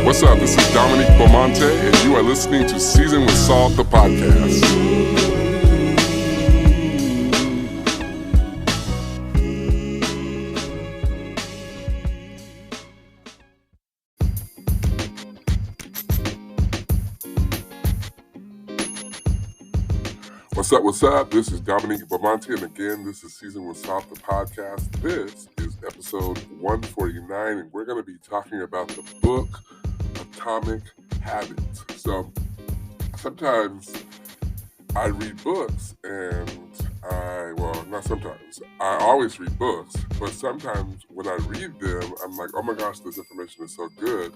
What's up? This is Dominique Beaumonte, and you are listening to Season with Salt, the podcast. What's up? This is Dominique Beaumonte, and again, this is Season with Salt, the podcast. This is episode 149, and we're going to be talking about the book Atomic Habits. So sometimes I read books, and not sometimes. I always read books, but sometimes when I read them, I'm like, oh my gosh, this information is so good.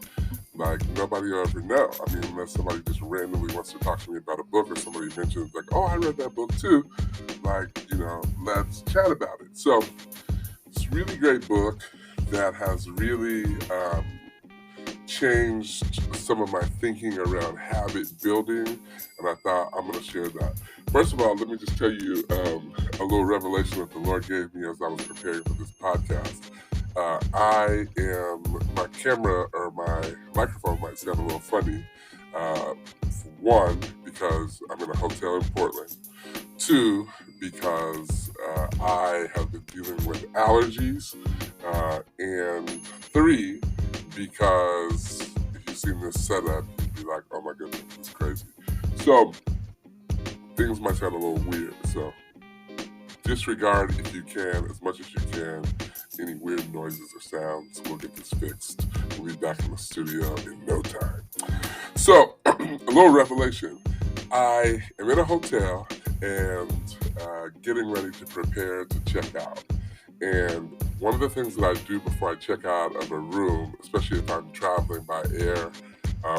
Like, nobody will ever know. I mean, unless somebody just randomly wants to talk to me about a book, or somebody mentions, like, oh, I read that book too. Like, let's chat about it. So it's a really great book that has really changed some of my thinking around habit building, and I thought I'm going to share that. First of all, let me just tell you a little revelation that the Lord gave me as I was preparing for this podcast. My camera or my microphone might sound a little funny. For one, because I'm in a hotel in Portland. Two, because I have been dealing with allergies. And three, because if you've seen this setup, you'd be like, oh my goodness, this is crazy. So things might sound a little weird. So disregard, if you can, as much as you can, any weird noises or sounds. We'll get this fixed. We'll be back in the studio in no time. So a little revelation. I am in a hotel and getting ready to prepare to check out. And one of the things that I do before I check out of a room, especially if I'm traveling by air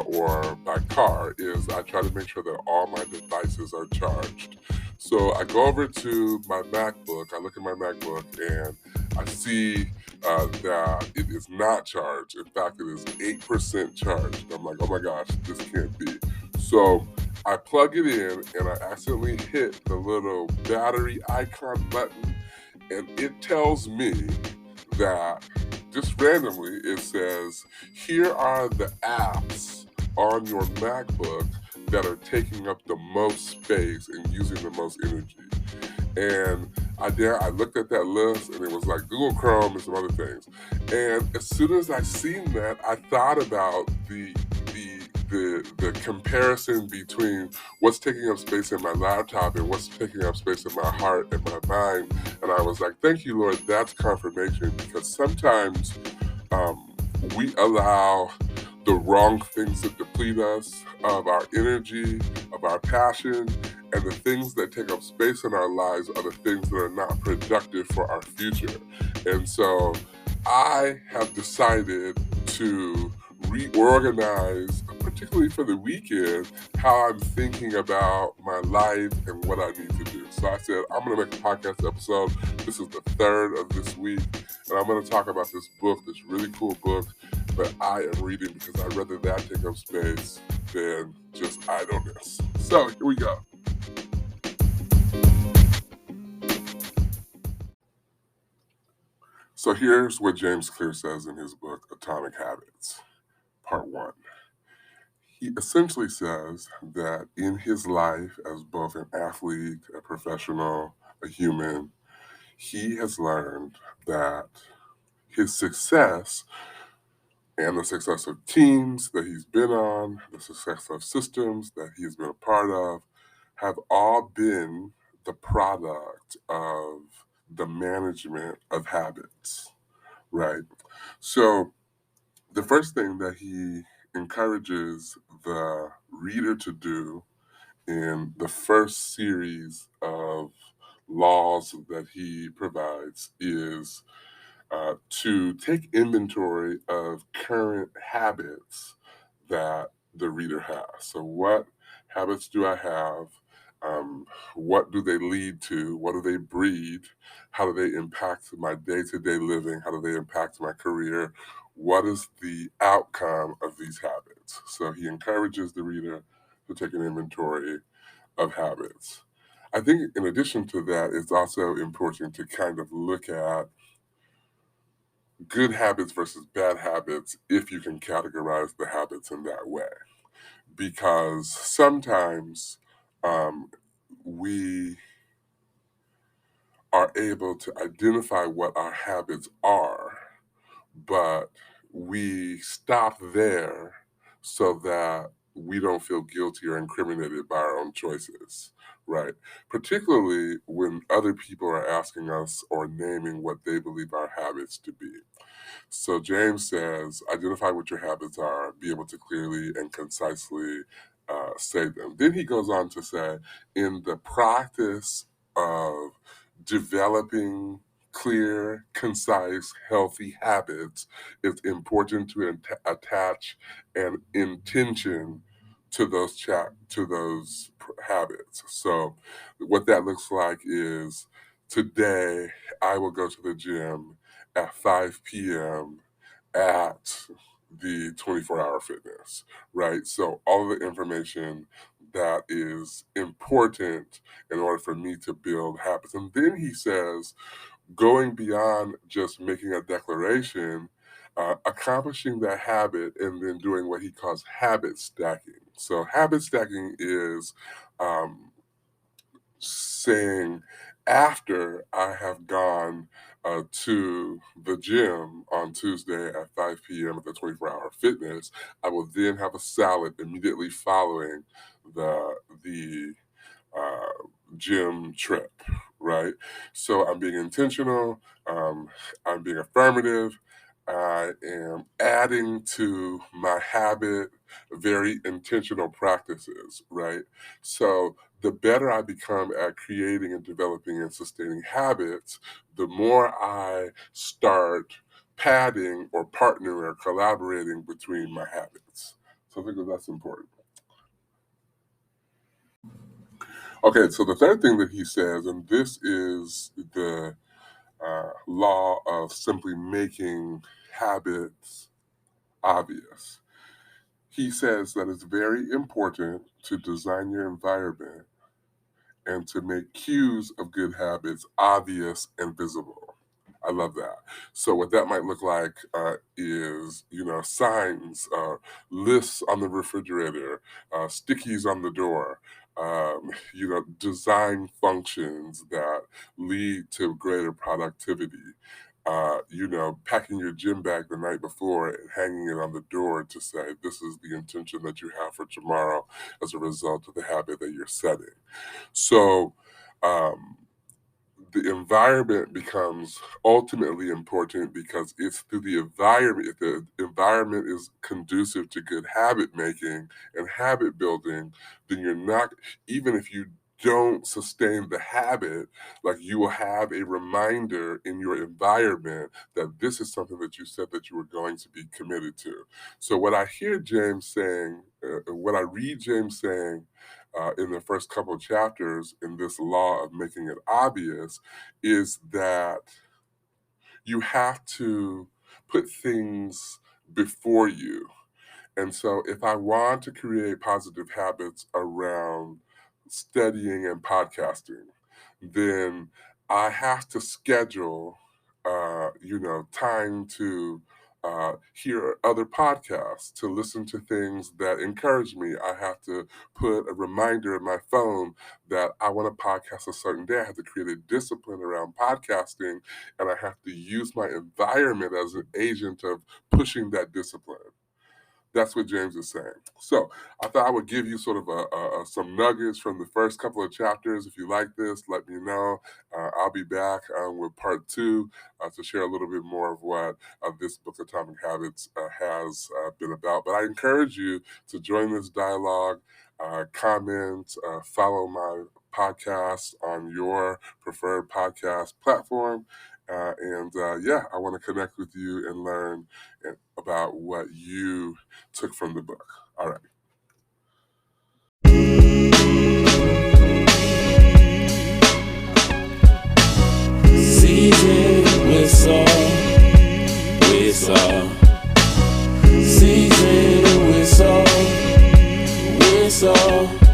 or by car, is I try to make sure that all my devices are charged. So I go over to my MacBook, I look at my MacBook, and I see that it is not charged. In fact, it is 8% charged. I'm like, oh my gosh, this can't be. So I plug it in, and I accidentally hit the little battery icon button, and it tells me that, just randomly, it says, here are the apps on your MacBook that are taking up the most space and using the most energy. And I looked at that list, and it was like Google Chrome and some other things. And as soon as I seen that, I thought about the comparison between what's taking up space in my laptop and what's taking up space in my heart and my mind. And I was like, thank you, Lord, that's confirmation, because sometimes we allow the wrong things to deplete us of our energy, of our passion, and the things that take up space in our lives are the things that are not productive for our future. And so I have decided to reorganize, particularly for the weekend, how I'm thinking about my life and what I need to do. So I said, I'm going to make a podcast episode. This is the third of this week, and I'm going to talk about this book, this really cool book that I am reading, because I'd rather that take up space than just idleness. So here we go. So here's what James Clear says in his book, Atomic Habits, Part 1. He essentially says that in his life as both an athlete, a professional, a human, he has learned that his success and the success of teams that he's been on, the success of systems that he has been a part of, have all been the product of the management of habits, right? So the first thing that he encourages the reader to do in the first series of laws that he provides is to take inventory of current habits that the reader has. So what habits do I have? What do they lead to? What do they breed? How do they impact my day-to-day living? How do they impact my career? What is the outcome of these habits? So he encourages the reader to take an inventory of habits. I think in addition to that, it's also important to kind of look at good habits versus bad habits if you can categorize the habits in that way. Because sometimes um, we are able to identify what our habits are, but we stop there so that we don't feel guilty or incriminated by our own choices, right? Particularly when other people are asking us or naming what they believe our habits to be. So James says, identify what your habits are, be able to clearly and concisely say them. Then he goes on to say, in the practice of developing clear, concise, healthy habits, it's important to attach an intention to those habits. So what that looks like is today I will go to the gym at 5 p.m. at the 24-hour fitness, right? So all of the information that is important in order for me to build habits. And then he says, going beyond just making a declaration, accomplishing that habit and then doing what he calls habit stacking. So habit stacking is um, saying after I have gone to the gym on Tuesday at 5 p.m. at the 24-hour fitness, I will then have a salad immediately following the uh, gym trip, right? So I'm being intentional, I'm being affirmative, I am adding to my habit very intentional practices, right? So the better I become at creating and developing and sustaining habits, the more I start padding or partnering or collaborating between my habits. So I think that that's important. Okay, so the third thing that he says, and this is the law of simply making habits obvious. He says that it's very important to design your environment and to make cues of good habits obvious and visible. I love that. So what that might look like is, signs, lists on the refrigerator, stickies on the door, design functions that lead to greater productivity. Packing your gym bag the night before and hanging it on the door to say, this is the intention that you have for tomorrow as a result of the habit that you're setting. So, um, the environment becomes ultimately important because it's through the environment, if the environment is conducive to good habit making and habit building, then you're not, even if you don't sustain the habit, like you will have a reminder in your environment that this is something that you said that you were going to be committed to. So, what I hear James saying, what I read James saying in the first couple of chapters in this law of making it obvious is that you have to put things before you. And so, if I want to create positive habits around studying and podcasting, then I have to schedule, time to hear other podcasts, to listen to things that encourage me. I have to put a reminder in my phone that I want to podcast a certain day. I have to create a discipline around podcasting, and I have to use my environment as an agent of pushing that discipline. That's what James is saying. So I thought I would give you sort of some nuggets from the first couple of chapters. If you like this, let me know. I'll be back with part two to share a little bit more of what this book, Atomic Habits, has been about. But I encourage you to join this dialogue, comment, follow my podcast on your preferred podcast platform. Yeah, I want to connect with you and learn about what you took from the book. All right. Season with salt, season with salt,